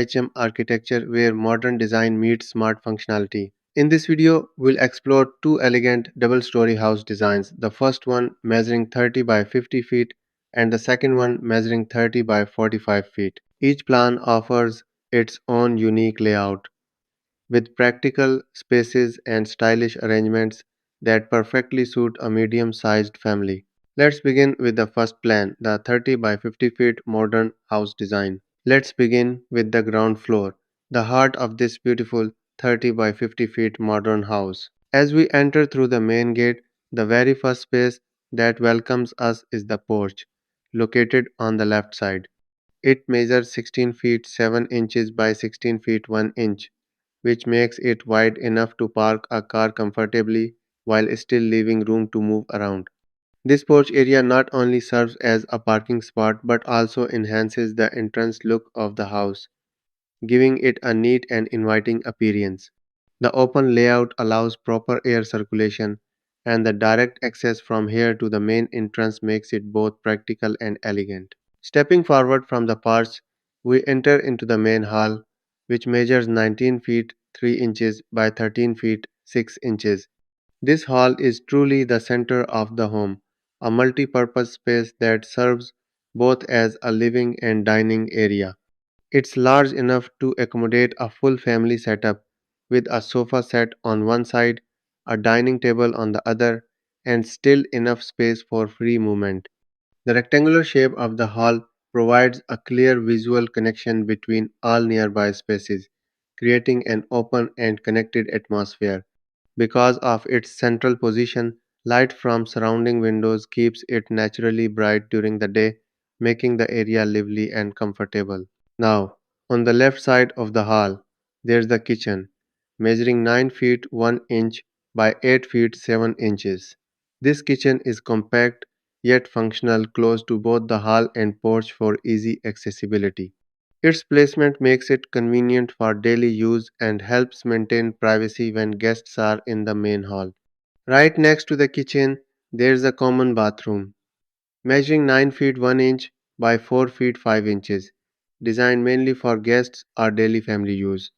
HM architecture where modern design meets smart functionality. In this video, we'll explore two elegant double-story house designs, the first one measuring 30 by 50 feet and the second one measuring 30 by 45 feet. Each plan offers its own unique layout, with practical spaces and stylish arrangements that perfectly suit a medium-sized family. Let's begin with the first plan, the 30 by 50 feet modern house design. Let's begin with the ground floor, the heart of this beautiful 30 by 50 feet modern house. As we enter through the main gate, the very first space that welcomes us is the porch, located on the left side. It measures 16 feet 7 inches by 16 feet 1 inch, which makes it wide enough to park a car comfortably while still leaving room to move around. This porch area not only serves as a parking spot but also enhances the entrance look of the house, giving it a neat and inviting appearance. The open layout allows proper air circulation, and the direct access from here to the main entrance makes it both practical and elegant. Stepping forward from the porch, we enter into the main hall, which measures 19 feet 3 inches by 13 feet 6 inches. This hall is truly the center of the home, a multi-purpose space that serves both as a living and dining area. It's large enough to accommodate a full family setup with a sofa set on one side, a dining table on the other, and still enough space for free movement. The rectangular shape of the hall provides a clear visual connection between all nearby spaces, creating an open and connected atmosphere. Because of its central position, light from surrounding windows keeps it naturally bright during the day, making the area lively and comfortable. Now, on the left side of the hall, there's the kitchen, measuring 9 feet 1 inch by 8 feet 7 inches. This kitchen is compact yet functional, close to both the hall and porch for easy accessibility. Its placement makes it convenient for daily use and helps maintain privacy when guests are in the main hall. Right next to the kitchen, there's a common bathroom, measuring 9 feet 1 inch by 4 feet 5 inches, designed mainly for guests or daily family use.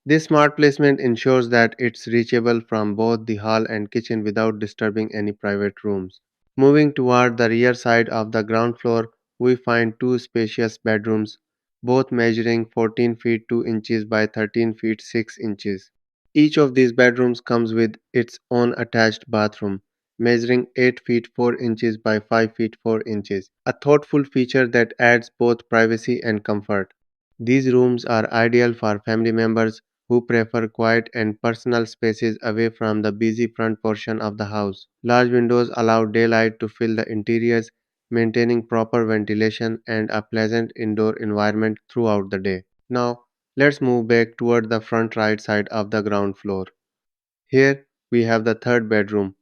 This smart placement ensures that it's reachable from both the hall and kitchen without disturbing any private rooms. Moving toward the rear side of the ground floor, we find two spacious bedrooms, both measuring 14 feet 2 inches by 13 feet 6 inches. Each of these bedrooms comes with its own attached bathroom, measuring 8 feet 4 inches by 5 feet 4 inches, a thoughtful feature that adds both privacy and comfort. These rooms are ideal for family members who prefer quiet and personal spaces away from the busy front portion of the house. Large windows allow daylight to fill the interiors, maintaining proper ventilation and a pleasant indoor environment throughout the day. Now, let's move back toward the front right side of the ground floor. Here we have the third bedroom,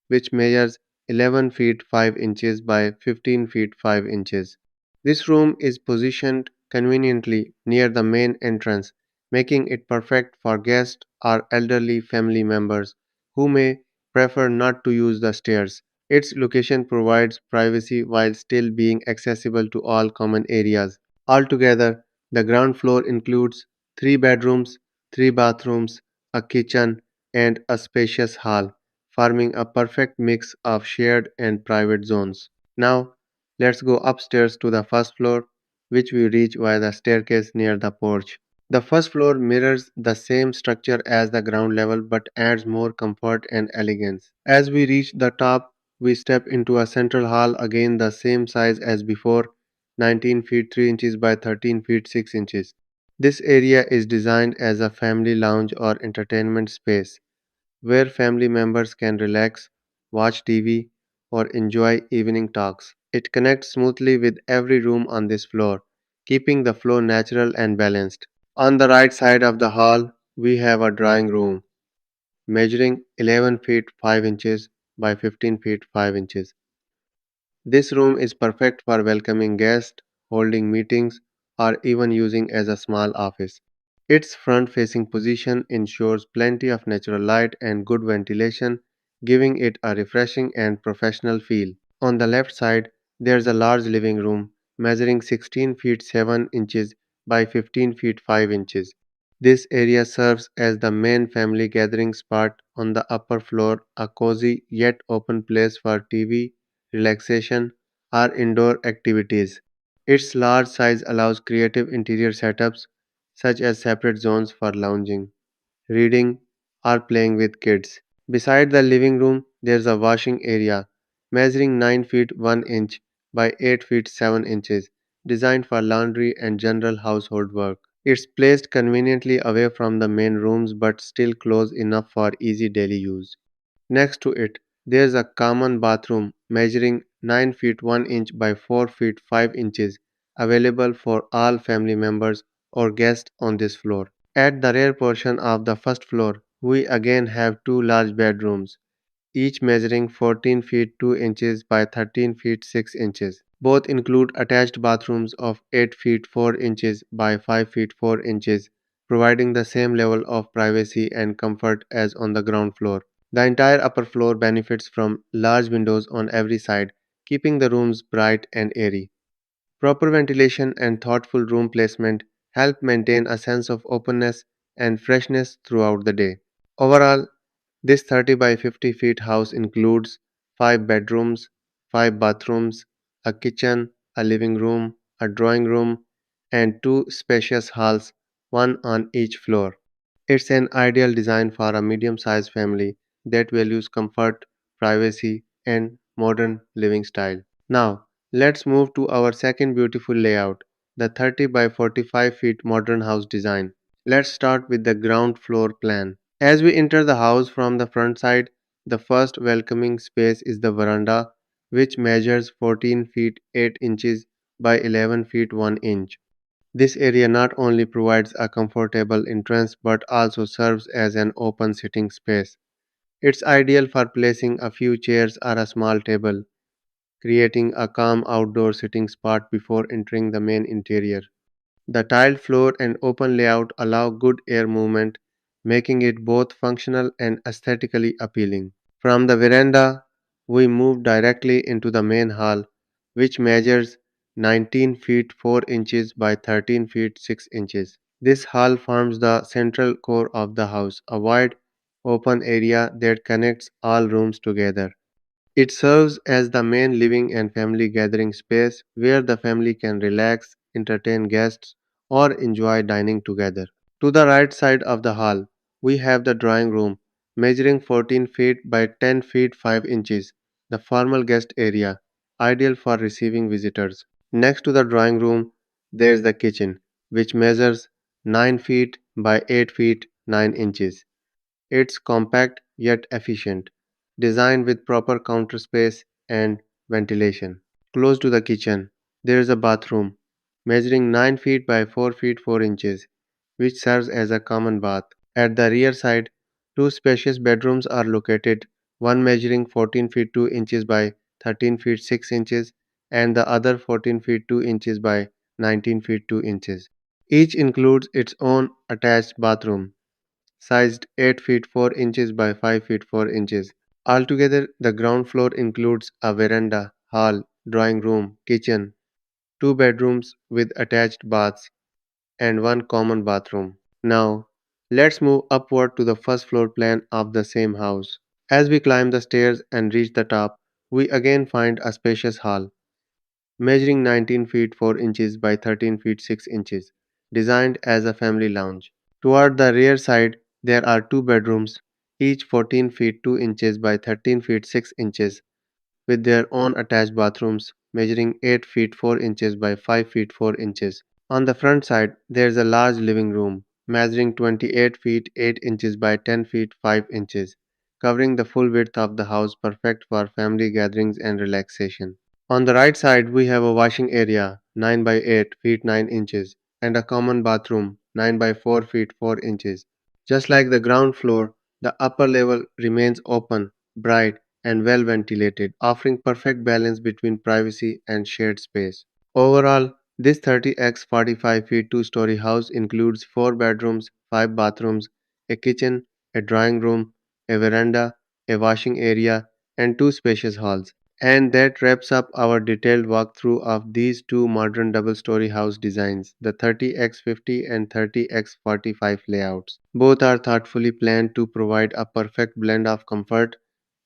which measures 11 feet 5 inches by 15 feet 5 inches. This room is positioned conveniently near the main entrance, making it perfect for guests or elderly family members who may prefer not to use the stairs. Its location provides privacy while still being accessible to all common areas. Altogether, the ground floor includes three bedrooms, three bathrooms, a kitchen, and a spacious hall, forming a perfect mix of shared and private zones. Now, let's go upstairs to the first floor, which we reach via the staircase near the porch. The first floor mirrors the same structure as the ground level but adds more comfort and elegance. As we reach the top, we step into a central hall, again the same size as before, 19 feet 3 inches by 13 feet 6 inches. This area is designed as a family lounge or entertainment space where family members can relax, watch TV, or enjoy evening talks. It connects smoothly with every room on this floor, keeping the flow natural and balanced. On the right side of the hall, we have a drawing room measuring 11 feet 5 inches by 15 feet 5 inches. This room is perfect for welcoming guests, holding meetings, or even using as a small office. Its front-facing position ensures plenty of natural light and good ventilation, giving it a refreshing and professional feel. On the left side, there's a large living room measuring 16 feet 7 inches by 15 feet 5 inches. This area serves as the main family gathering spot on the upper floor, a cozy yet open place for TV, relaxation, or indoor activities. Its large size allows creative interior setups such as separate zones for lounging, reading, or playing with kids. Beside the living room, there's a washing area measuring 9 feet 1 inch by 8 feet 7 inches, designed for laundry and general household work. It's placed conveniently away from the main rooms but still close enough for easy daily use. Next to it, there's a common bathroom measuring 9 feet 1 inch by 4 feet 5 inches, available for all family members or guests on this floor. At the rear portion of the first floor, we again have two large bedrooms, each measuring 14 feet 2 inches by 13 feet 6 inches. Both include attached bathrooms of 8 feet 4 inches by 5 feet 4 inches, providing the same level of privacy and comfort as on the ground floor. The entire upper floor benefits from large windows on every side, keeping the rooms bright and airy. Proper ventilation and thoughtful room placement help maintain a sense of openness and freshness throughout the day. Overall, this 30 by 50 feet house includes 5 bedrooms, 5 bathrooms, a kitchen, a living room, a drawing room, and 2 spacious halls, one on each floor. It's an ideal design for a medium sized family that values comfort, privacy, and modern living style. Now, let's move to our second beautiful layout, the 30 by 45 feet modern house design. Let's start with the ground floor plan. As we enter the house from the front side, the first welcoming space is the veranda, which measures 14 feet 8 inches by 11 feet 1 inch. This area not only provides a comfortable entrance but also serves as an open sitting space. It's ideal for placing a few chairs or a small table, creating a calm outdoor sitting spot before entering the main interior. The tiled floor and open layout allow good air movement, making it both functional and aesthetically appealing. From the veranda, we move directly into the main hall, which measures 19 feet 4 inches by 13 feet 6 inches. This hall forms the central core of the house, a wide, open area that connects all rooms together. It serves as the main living and family gathering space where the family can relax, entertain guests, or enjoy dining together. To the right side of the hall, we have the drawing room, measuring 14 feet by 10 feet 5 inches, the formal guest area, ideal for receiving visitors. Next to the drawing room, there is the kitchen, which measures 9 feet by 8 feet 9 inches. It's compact yet efficient, designed with proper counter space and ventilation. Close to the kitchen, there is a bathroom measuring 9 feet by 4 feet 4 inches, which serves as a common bath. At the rear side, two spacious bedrooms are located, one measuring 14 feet 2 inches by 13 feet 6 inches and the other 14 feet 2 inches by 19 feet 2 inches. Each includes its own attached bathroom sized 8 feet 4 inches by 5 feet 4 inches. Altogether, the ground floor includes a veranda, hall, drawing room, kitchen, two bedrooms with attached baths, and one common bathroom. Now, let's move upward to the first floor plan of the same house. As we climb the stairs and reach the top, we again find a spacious hall, measuring 19 feet 4 inches by 13 feet 6 inches, designed as a family lounge. Toward the rear side, there are two bedrooms, each 14 feet 2 inches by 13 feet 6 inches, with their own attached bathrooms measuring 8 feet 4 inches by 5 feet 4 inches. On the front side, there is a large living room measuring 28 feet 8 inches by 10 feet 5 inches, covering the full width of the house, perfect for family gatherings and relaxation. On the right side, we have a washing area 9 by 8 feet 9 inches and a common bathroom 9 by 4 feet 4 inches. Just like the ground floor, the upper level remains open, bright, and well ventilated, offering perfect balance between privacy and shared space. Overall, this 30x 45 feet 2-story house includes 4 bedrooms, 5 bathrooms, a kitchen, a drawing room, a veranda, a washing area, and 2 spacious halls. And that wraps up our detailed walkthrough of these two modern double-story house designs, the 30x50 and 30x45 layouts. Both are thoughtfully planned to provide a perfect blend of comfort,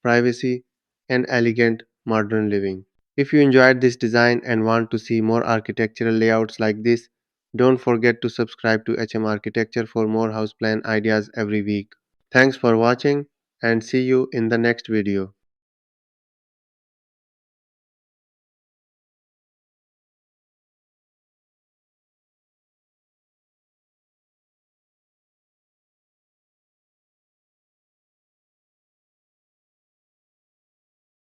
privacy, and elegant modern living. If you enjoyed this design and want to see more architectural layouts like this, don't forget to subscribe to HM Architecture for more house plan ideas every week. Thanks for watching and see you in the next video.